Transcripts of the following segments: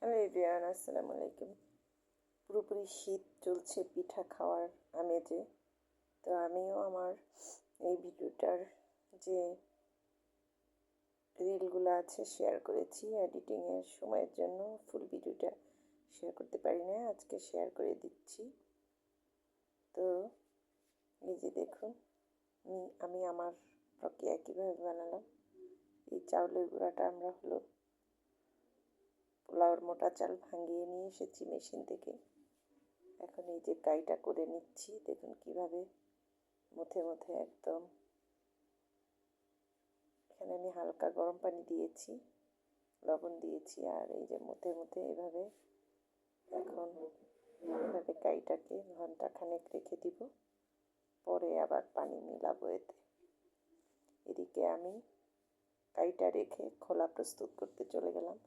Hello everyone, আসসালামু আলাইকুম। পুরোপুরি শীত চলছে, পিঠা খাওয়ার আমেজে। তো আমিও আমার এই ভিডিওটার যে রিলগুলো আছে শেয়ার করেছি এডিটিংয়ের সময়ের জন্য। ফুল ভিডিওটা শেয়ার করতে পারি না, আজকে শেয়ার করে দিচ্ছি। তো এই যে দেখুন, আমি আমার প্রক্রিয়া কীভাবে বানালাম। এই চাউলের গুঁড়াটা আমরা পোলাওর মোটা চাল ভাঙিয়ে নিয়ে এসেছি মেশিন থেকে। এখন এই যে কাইটা করে নিচ্ছি, দেখুন কিভাবে মুথে মুথে একদম। এখানে আমি হালকা গরম পানি দিয়েছি, লবণ দিয়েছি, আর এই যে মুথে মুথে এভাবে এখন এভাবে কাইটাকে ঘন্টাখানেক রেখে দিব, পরে আবার পানি মিলাবো এতে। এদিকে আমি কাইটা রেখে খোলা প্রস্তুত করতে চলে গেলাম।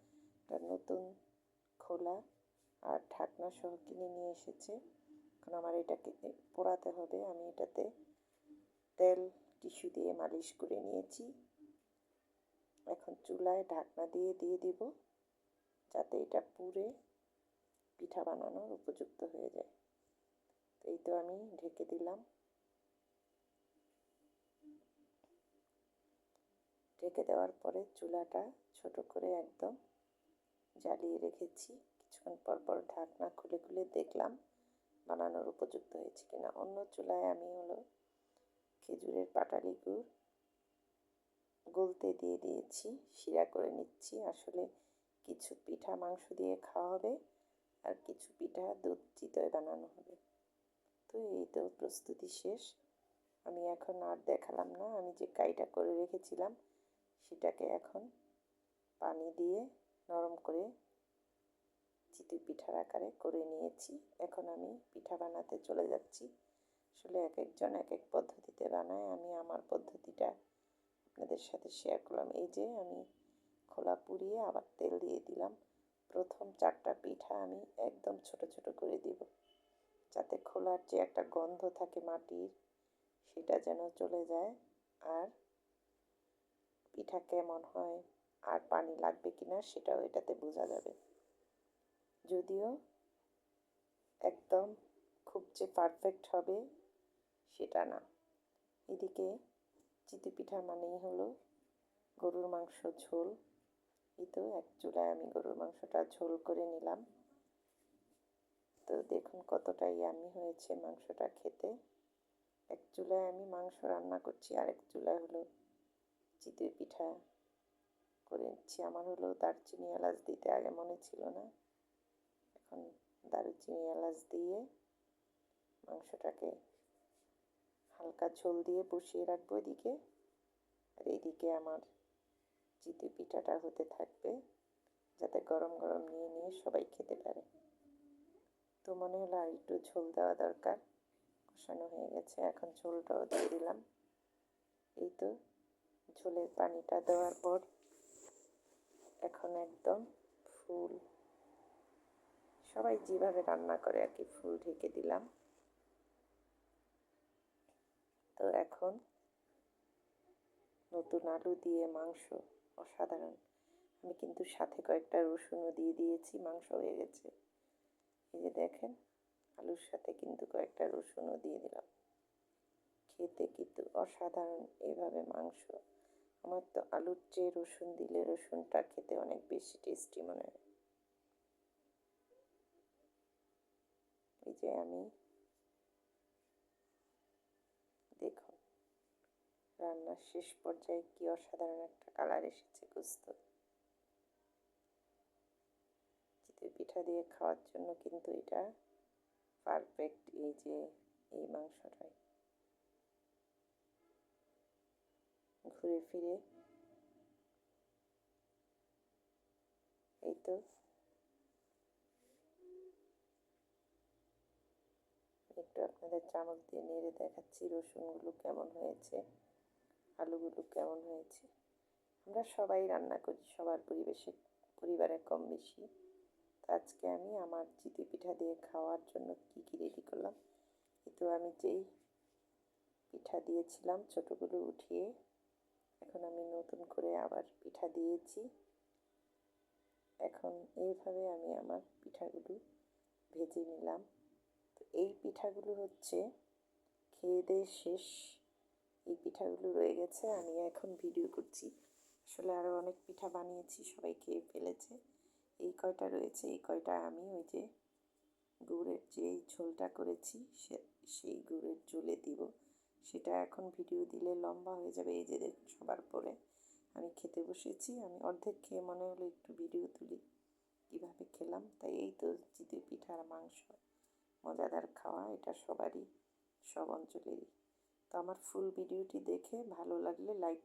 একটা নতুন খোলা আর ঢাকনা সহ কিনে নিয়ে এসেছে। এখন আমার এটাকে পোড়াতে হবে। আমি এটাতে তেল টিস্যু দিয়ে মালিশ করে নিয়েছি। এখন চুলায় ঢাকনা দিয়ে দিব, যাতে এটা পুড়ে পিঠা বানানোর উপযুক্ত হয়ে যায়। তো এই তো আমি ঢেকে দিলাম। ঢেকে দেওয়ার পরে চুলাটা ছোট করে একদম জ্বালিয়ে রেখেছি। কিছুক্ষণ পর পর ঢাকনা খুলে খুলে দেখলাম বানানোর উপযুক্ত হয়েছে কিনা। অন্য চুলায় আমি খেজুরের পাটালি গুড় গলতে দিয়ে দিয়েছি, শিরা করে নিচ্ছি। আসলে কিছু পিঠা মাংস দিয়ে খাওয়া হবে, আর কিছু পিঠা দুধ চিতই বানানো হবে। তো এই তো প্রস্তুতি শেষ। আমি এখন আর দেখালাম না, আমি যে কাইটা করে রেখেছিলাম সেটাকে এখন পানি দিয়ে নরম করে চিতই পিঠার আকারে করে নিয়েছি। এখন আমি পিঠা বানাতে চলে যাচ্ছি। আসলে এক একজন এক এক পদ্ধতিতে বানায়, আমি আমার পদ্ধতিটা আপনাদের সাথে শেয়ার করলাম। এই যে আমি খোলা পুড়িয়ে আবার তেল দিয়ে দিলাম। প্রথম 4টা পিঠা আমি একদম ছোট ছোট করে দিব, যাতে খোলার যে একটা গন্ধ থাকে মাটির, সেটা যেন চলে যায়। আর পিঠা কেমন হয় আর পানি লাগবে কিনা সেটাও এটাতে বোঝা যাবে। যদিও একদম খুব যে পারফেক্ট হবে সেটা না। এদিকে চিতই পিঠা মানেই হলো গরুর মাংস ঝোল। এই তো এক চুলায় আমি গরুর মাংসটা ঝোল করে নিলাম। তো দেখুন কতটা ইয়ামি হয়েছে মাংসটা খেতে। এক চুলায় আমি মাংস রান্না করছি, আর এক চুলায় চিতই পিঠা করে নিচ্ছি। আমার দারচিনি এলাচ দিতে আগে মনে ছিল না, এখন দারুচিনি এলাচ দিয়ে মাংসটাকে হালকা ঝোল দিয়ে বসিয়ে রাখবো এদিকে। আর এইদিকে আমার চিতই পিঠাটা হতে থাকবে, যাতে গরম গরম নিয়ে নিয়ে সবাই খেতে পারে। তো মনে হলো আর একটু ঝোল দেওয়া দরকার। কষানো হয়ে গেছে, এখন ঝোলটাও দিয়ে দিলাম। এই তো ঝোলের পানিটা দেওয়ার পর এখন একদম ফুল, সবাই যেভাবে রান্না করে আর কি, ফুল ঢেকে দিলাম। তো এখন নতুন আলু দিয়ে মাংস অসাধারণ। আমি কিন্তু সাথে কয়েকটা রসুনও দিয়ে দিয়েছি, মাংস হয়ে গেছে। এই যে দেখেন, আলুর সাথে কিন্তু কয়েকটা রসুনও দিয়ে দিলাম। খেতে কিন্তু অসাধারণ এইভাবে মাংস। আমার তো আলুর চেয়ে রসুন দিলে রসুনটা খেতে অনেক বেশি টেস্টি মনে হয়। এই যে আমি দেখুন রান্নার শেষ পর্যায়ে কি অসাধারণ একটা কালার এসেছে গোস্ত। চিতই পিঠা দিয়ে খাওয়ার জন্য কিন্তু এটা পারফেক্ট। এই যে এই মাংসটাই ঘুরে ফিরে এই তো একটু আপনাদের চামচ দিয়ে নেড়ে দেখাচ্ছি রসুনগুলো কেমন হয়েছে, আলুগুলো কেমন হয়েছে। আমরা সবাই রান্না করি, সবার পরিবারে কম বেশি। তো আজকে আমি আমার চিতই পিঠা দিয়ে খাওয়ার জন্য কী কী রেডি করলাম। কিন্তু আমি যেই পিঠা দিয়েছিলাম ছোটোগুলো উঠিয়ে এখন আমি নতুন করে আবার পিঠা দিয়েছি। এখন এইভাবে আমি আমার পিঠাগুলো ভেজে নিলাম। তো এই পিঠাগুলো হচ্ছে খেয়ে দেয়ে শেষ। এই পিঠাগুলো রয়ে গেছে, আমি এখন ভিডিও করছি। আসলে আরও অনেক পিঠা বানিয়েছি, সবাই খেয়ে ফেলেছে। এই কয়টা রয়েছে, এই কয়টা আমি ওই যে গুড়ের যেই ঝোলটা করেছি সেই গুড়ের ঝোলে দিব। সেটা এখন ভিডিও দিলে লম্বা হয়ে যাবে। এই যে দেখুন সবার পরে আমি খেতে বসেছি। আমি অর্ধেক খেয়ে মনে হলো একটু ভিডিও তুলি কীভাবে খেলাম। তাই এই তো চিতই পিঠার মাংস, মজাদার খাওয়া, এটা সবারই, সব অঞ্চলেরই। তো আমার ফুল ভিডিওটি দেখে ভালো লাগলে লাইক